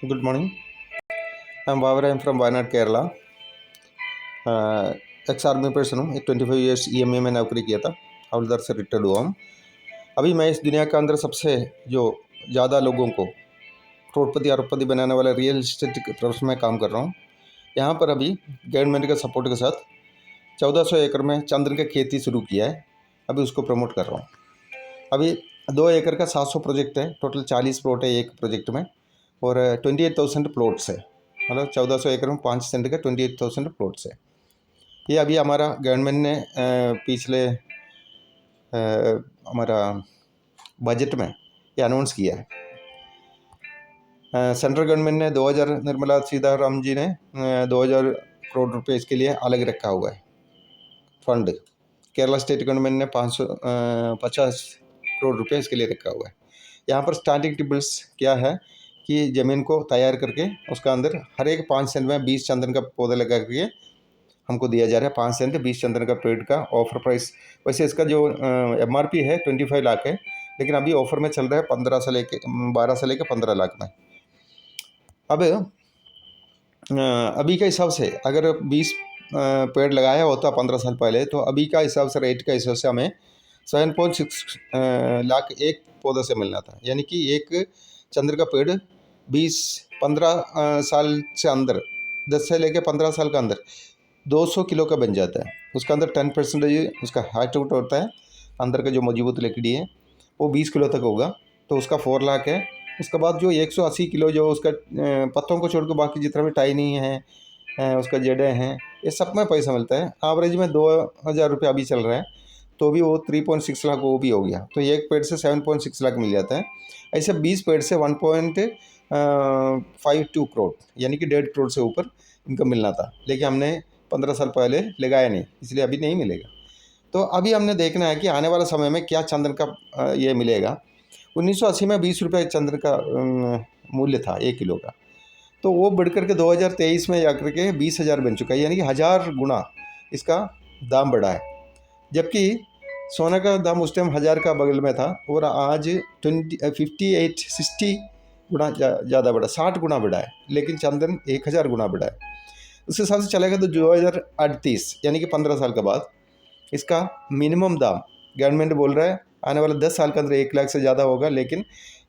Good morning. I'm Babar. I'm from Wayanad, Kerala. Ex army person हूँ। एक 25 years EMA में नौकरी किया था। हवलदार से रिटायर्ड हुआ हूँ। अभी मैं इस दुनिया के अंदर सबसे जो ज़्यादा लोगों को करोड़पति अरबपति बनाने वाला रियल एस्टेट प्रोफेशन में काम कर रहा हूँ। यहाँ पर अभी गवर्नमेंट के सपोर्ट के साथ 1400 एकड़ में चंदन की खेती शुरू किया है। अभी उसको प्रमोट कर रहा हूँ। अभी 2 एकड़ का 700 प्रोजेक्ट है। टोटल 40 प्लॉट है एक प्रोजेक्ट में और 28,000 प्लॉट्स है। मतलब 1400 एकड़ में 5 सेंट का 28,000 प्लॉट्स है। ये अभी हमारा गवर्नमेंट ने पिछले हमारा बजट में ये अनाउंस किया है। सेंट्रल गवर्नमेंट ने 2000 निर्मला सीतारामन जी ने 2000 करोड़ रुपए इसके लिए अलग रखा हुआ है फंड। केरला स्टेट गवर्नमेंट ने 550 करोड़ रुपए इसके लिए रखा हुआ है। यहाँ पर स्टार्टिंग टिबल्स क्या है कि ज़मीन को तैयार करके उसका अंदर हर एक 5 सेंट में 20 चंदन का पौधा लगा करके हमको दिया जा रहा है। 5 सेंट 20 चंदन का पेड़ का ऑफर प्राइस। वैसे इसका जो MRP है 25 लाख है, लेकिन अभी ऑफर में चल रहा है 15 से लेके 12 से लेकर 15 लाख में। अब अभी के हिसाब से अगर 20 पेड़ लगाया होता 15 साल पहले, तो अभी का हिसाब से रेट का हिसाब से हमें 7.6 लाख एक पौधे से मिलना था। यानी कि एक चंद्र का पेड़ 15 साल से अंदर 10 से लेकर 15 साल का अंदर 200 किलो का बन जाता है। उसका अंदर 10% उसका हार्ट आउट होता है। अंदर का जो मजबूत लकड़ी है वो 20 किलो तक होगा, तो उसका 4 लाख है। उसके बाद जो 180 किलो जो उसका पत्तों को छोड़ के बाकी जितना भी टाइनी है उसका जड़ें हैं, ये सब में पैसा मिलता है। एवरेज में 2000 रुपये अभी चल रहा है, तो भी वो 3.6 लाख वो भी हो गया। तो एक पेड़ से 7.6 लाख मिल जाता है। ऐसे 20 पेड़ से 1.52 करोड़ यानी कि 1.5 करोड़ से ऊपर इनकम मिलना था, लेकिन हमने 15 साल पहले लगाया नहीं, इसलिए अभी नहीं मिलेगा। तो अभी हमने देखना है कि आने वाला समय में क्या चंदन का ये मिलेगा। 1980 में 20 रुपये चंदन का मूल्य था 1 किलो का, तो वो बढ़ करके 2023 में जाकर के 20,000 बन चुका है, यानी कि 1000 गुना इसका दाम बढ़ा है। जबकि सोना का दाम उस टाइम 1000 का बगल में था और आज 60 गुना ज़्यादा बढ़ा, 60 गुना बढ़ा है, लेकिन चंदन 1000 गुना बढ़ा है। उस हिसाब से चलेगा तो 2038 यानी कि 15 साल के बाद इसका मिनिमम दाम गवर्नमेंट बोल रहा है आने वाले 10 साल के अंदर 1 लाख से ज़्यादा होगा। लेकिन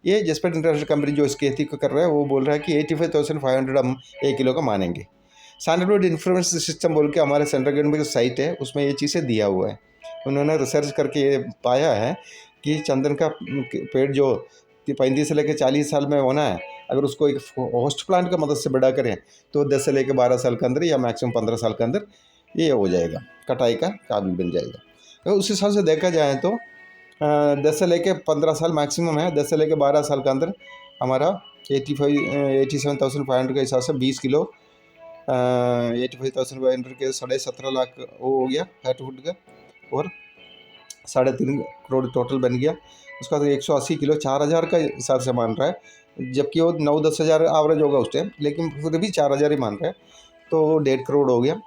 ये जसपेट इंटरनेशनल कंपनी जो इस खेती को कर रहा है वो बोल रहा है कि 85,500 हम 1 किलो का मानेंगे। सैंडलवुड इन्फ्लुएंस सिस्टम बोल के हमारे सेंट्रल गवर्नमेंट की साइट है, उसमें ये चीज़ें दिया हुआ है। उन्होंने रिसर्च करके ये पाया है कि चंदन का पेड़ जो 35 से लेकर 40 साल में होना है, अगर उसको एक होस्ट प्लांट का मदद से बड़ा करें तो 10 से लेकर 12 साल के अंदर या मैक्सिमम 15 साल के अंदर ये हो जाएगा, कटाई का काबिल बन जाएगा। तो उस हिसाब से देखा जाए तो 10 से लेकर 15 साल मैक्सिमम है। 10 से लेकर 12 साल के अंदर हमारा 87,500 के हिसाब से 20 किलो 85,500 के 17.5 लाख वो हो गया हार्टवुड का, और 3.5 करोड़ टोटल बन गया। उसका तो 180 किलो 4000 का हिसाब से मान रहा है, जबकि वो 9-10 हज़ार एवरेज होगा उस टाइम, लेकिन फिर भी 4000 ही मान रहा है, तो 1.5 करोड़ हो गया।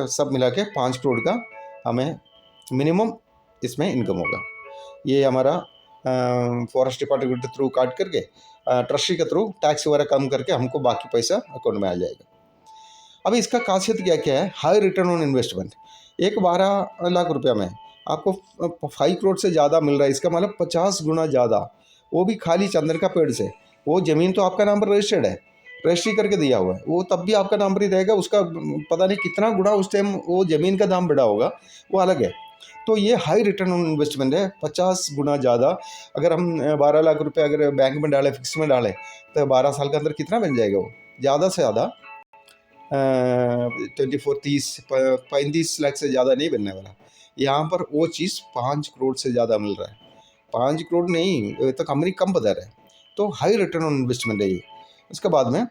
सब मिला के 5 करोड़ का हमें मिनिमम इसमें इनकम होगा। ये हमारा फॉरेस्ट डिपार्टमेंट के थ्रू काट करके ट्रस्टी के थ्रू टैक्स वगैरह कम करके हमको बाकी पैसा अकाउंट में आ जाएगा। अभी इसका खासियत क्या क्या है, high return on investment. 12 lakh रुपया में आपको 5 करोड़ से ज़्यादा मिल रहा है। इसका मतलब 50 गुना ज़्यादा, वो भी खाली चंदन का पेड़ से। वो ज़मीन तो आपका नाम पर रजिस्टर्ड है, रजिस्ट्री करके दिया हुआ है, वो तब भी आपका नाम पर ही रहेगा। उसका पता नहीं कितना गुना उस टाइम वो ज़मीन का दाम बढ़ा होगा, वो अलग है। तो ये हाई रिटर्न ऑन इन्वेस्टमेंट है, 50 गुना ज़्यादा। अगर हम 12 लाख रुपये अगर बैंक में डालें, फिक्स में डालें, तो 12 साल के अंदर कितना बन जाएगा वो, ज़्यादा से ज़्यादा 35 लाख से ज़्यादा नहीं बनने वाला। यहाँ पर वो चीज़ 5 करोड़ से ज़्यादा मिल रहा है। 5 करोड़ नहीं, तो कंपनी कम बता रहा है। तो हाई रिटर्न ऑन इन्वेस्टमेंट है ये। उसके बाद में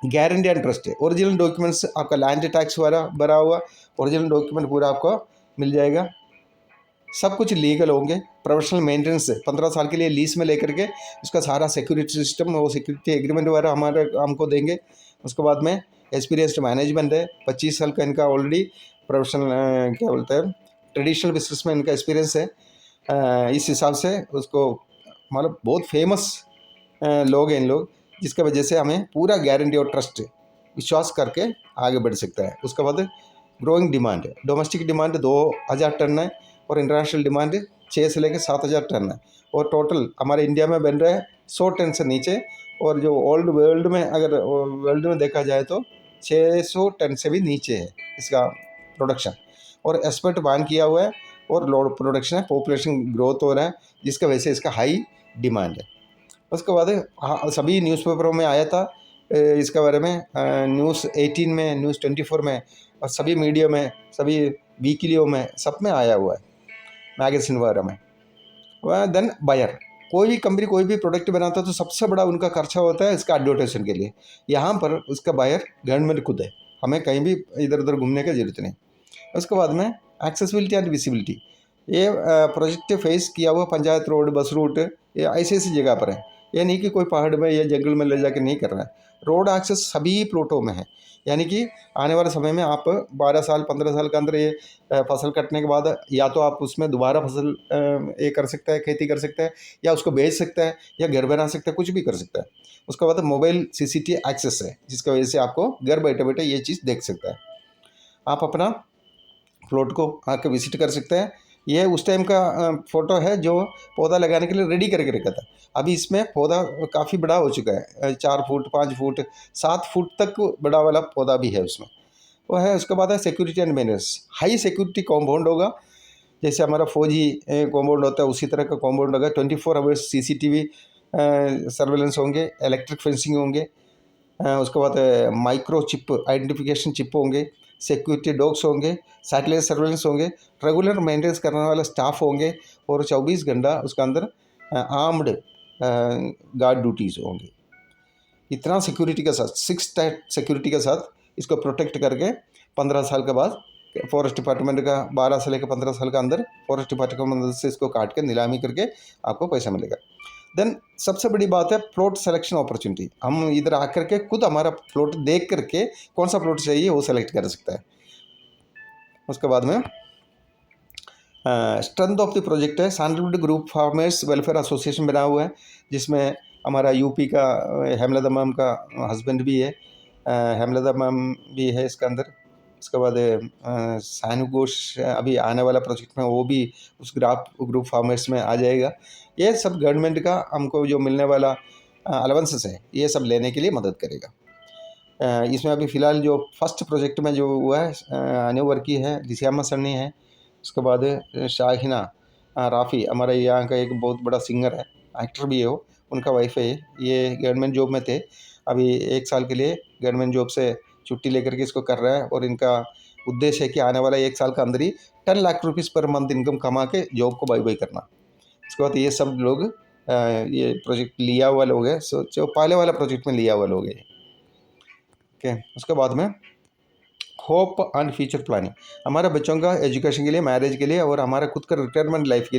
गारंटी एंड ट्रस्ट है। ओरिजिनल डॉक्यूमेंट्स आपका लैंड टैक्स वाला भरा हुआ ओरिजिनल डॉक्यूमेंट पूरा आपको मिल जाएगा। सब कुछ लीगल होंगे। प्रोफेशनल मेंटेनेंस 15 साल के लिए लीज में लेकर के उसका सारा सिक्योरिटी सिस्टम, वो सिक्योरिटी एग्रीमेंट वगैरह हमारे हमको देंगे। उसके बाद में एक्सपीरियंस्ड मैनेजमेंट है, 25 साल का इनका ऑलरेडी प्रोफेशनल क्या बोलते हैं ट्रेडिशनल बिजनेस में इनका एक्सपीरियंस है। इस हिसाब से उसको मतलब बहुत फेमस लोग हैं इन लोग, जिसकी वजह से हमें पूरा गारंटी और ट्रस्ट विश्वास करके आगे बढ़ सकता है। उसके बाद growing demand, domestic demand 2000 ton है और इंटरनेशनल डिमांड 6 से लेकर 7000 टन है। और टोटल हमारे इंडिया में बन रहा है 100 टन से नीचे, और जो ओल्ड वर्ल्ड में अगर वर्ल्ड में देखा जाए तो 600 टन से भी नीचे है इसका प्रोडक्शन, और एक्सपर्ट बैन किया हुआ है और लोड प्रोडक्शन है, पॉपुलेशन ग्रोथ हो रहा है जिसकी वजह से इसका हाई डिमांड है। उसके बाद सभी न्यूज़पेपरों में आया था इसके बारे में, न्यूज़ 18 में, न्यूज़ 24 में, और सभी मीडिया में, सभी वीकलियों में, सब में आया हुआ है, मैगजीन वगैरह में। वह देन बायर, कोई भी कंपनी कोई भी प्रोडक्ट बनाता है तो सबसे बड़ा उनका खर्चा होता है इसका एडवर्टाइजेशन के लिए। यहाँ पर उसका बायर गवर्नमेंट खुद है, हमें कहीं भी इधर उधर घूमने की जरूरत नहीं। उसके बाद में एक्सेसिबिलिटी एंड विजिबिलिटी, ये प्रोजेक्ट फेस किया हुआ पंचायत रोड, बस रूट, ये ऐसी ऐसी जगह पर है। ये नहीं कि कोई पहाड़ में या जंगल में ले जाकर नहीं कर रहा है, रोड एक्सेस सभी प्लॉटों में है। यानी कि आने वाले समय में आप 12 साल 15 साल के अंदर ये फसल कटने के बाद या तो आप उसमें दोबारा फसल ये कर सकता है, खेती कर सकता है, या उसको बेच सकता है, या घर बना सकता है, कुछ भी कर सकता है। उसके बाद मोबाइल CCTV एक्सेस है जिसकी वजह से आपको घर बैठे बैठे ये चीज़ देख सकता है। आप अपना प्लॉट को आकर विजिट कर सकते हैं। ये उस टाइम का फ़ोटो है जो पौधा लगाने के लिए रेडी करके रखा था। अभी इसमें पौधा काफ़ी बड़ा हो चुका है, 4 फुट 5 फुट 7 फुट तक बड़ा वाला पौधा भी है उसमें, वो है। उसके बाद है security and manners, high security compound होगा, जैसे हमारा फौजी कॉम्पाउंड होता है उसी तरह का कॉम्पाउंड होगा। 24 आवर्स CCTV सर्वेलेंस होंगे, इलेक्ट्रिक फेंसिंग होंगे, उसके बाद माइक्रो चिप आइडेंटिफिकेशन चिप होंगे, सिक्योरिटी डॉग्स होंगे, सैटेलाइट सर्वेलेंस होंगे, रेगुलर मेंटेनेंस करने वाले स्टाफ होंगे, और 24 घंटा उसके अंदर आर्म्ड गार्ड ड्यूटीज़ होंगी। इतना सिक्योरिटी के साथ 6 टाइप सिक्योरिटी के साथ इसको प्रोटेक्ट करके 15 साल के बाद फॉरेस्ट डिपार्टमेंट का 12 से लेकर 15 साल के अंदर फॉरेस्ट डिपार्टमेंट से इसको काट के नीलामी करके आपको पैसा मिलेगा। देन सबसे बड़ी बात है प्लॉट सिलेक्शन अपॉर्चुनिटी। हम इधर आकर के खुद हमारा प्लॉट देख करके कौन सा प्लॉट चाहिए वो सेलेक्ट कर सकता है। उसके बाद में स्ट्रेंथ ऑफ द प्रोजेक्ट है, sandalwood group farmers welfare association बना हुआ है, जिसमें हमारा यूपी का हेमलता मैम का हस्बैंड भी है, हेमलता मैम भी है इसके अंदर। उसके बाद सानू घोष अभी आने वाला प्रोजेक्ट में वो भी उस ग्रुप फार्मर्स में आ जाएगा। ये सब गवर्नमेंट का हमको जो मिलने वाला अलाउंसेस है ये सब लेने के लिए मदद करेगा। इसमें अभी फ़िलहाल जो फर्स्ट प्रोजेक्ट में जो हुआ है अनु वर्की है, दिश्यामा सन्नी है, उसके बाद शाहिना राफ़ी हमारे यहाँ का एक बहुत बड़ा सिंगर है, एक्टर भी है वो, उनका वाइफ है ये गवर्नमेंट जॉब में थे, अभी 1 साल के लिए गवर्नमेंट जॉब से छुट्टी लेकर के इसको कर रहा है, और इनका उद्देश्य है कि आने वाला 1 साल के अंदर ही 10 lakh rupees per month income कमा के जॉब को बाई बाई करना। उसके बाद ये सब लोग ये प्रोजेक्ट लिया हुआ लोग है, सो जो पहले वाला प्रोजेक्ट में लिया हुआ लोग है। ओके, उसके बाद में होप एंड फ्यूचर प्लानिंग, हमारे बच्चों का एजुकेशन के लिए, मैरिज के लिए, और हमारा खुद का रिटायरमेंट लाइफ के लिए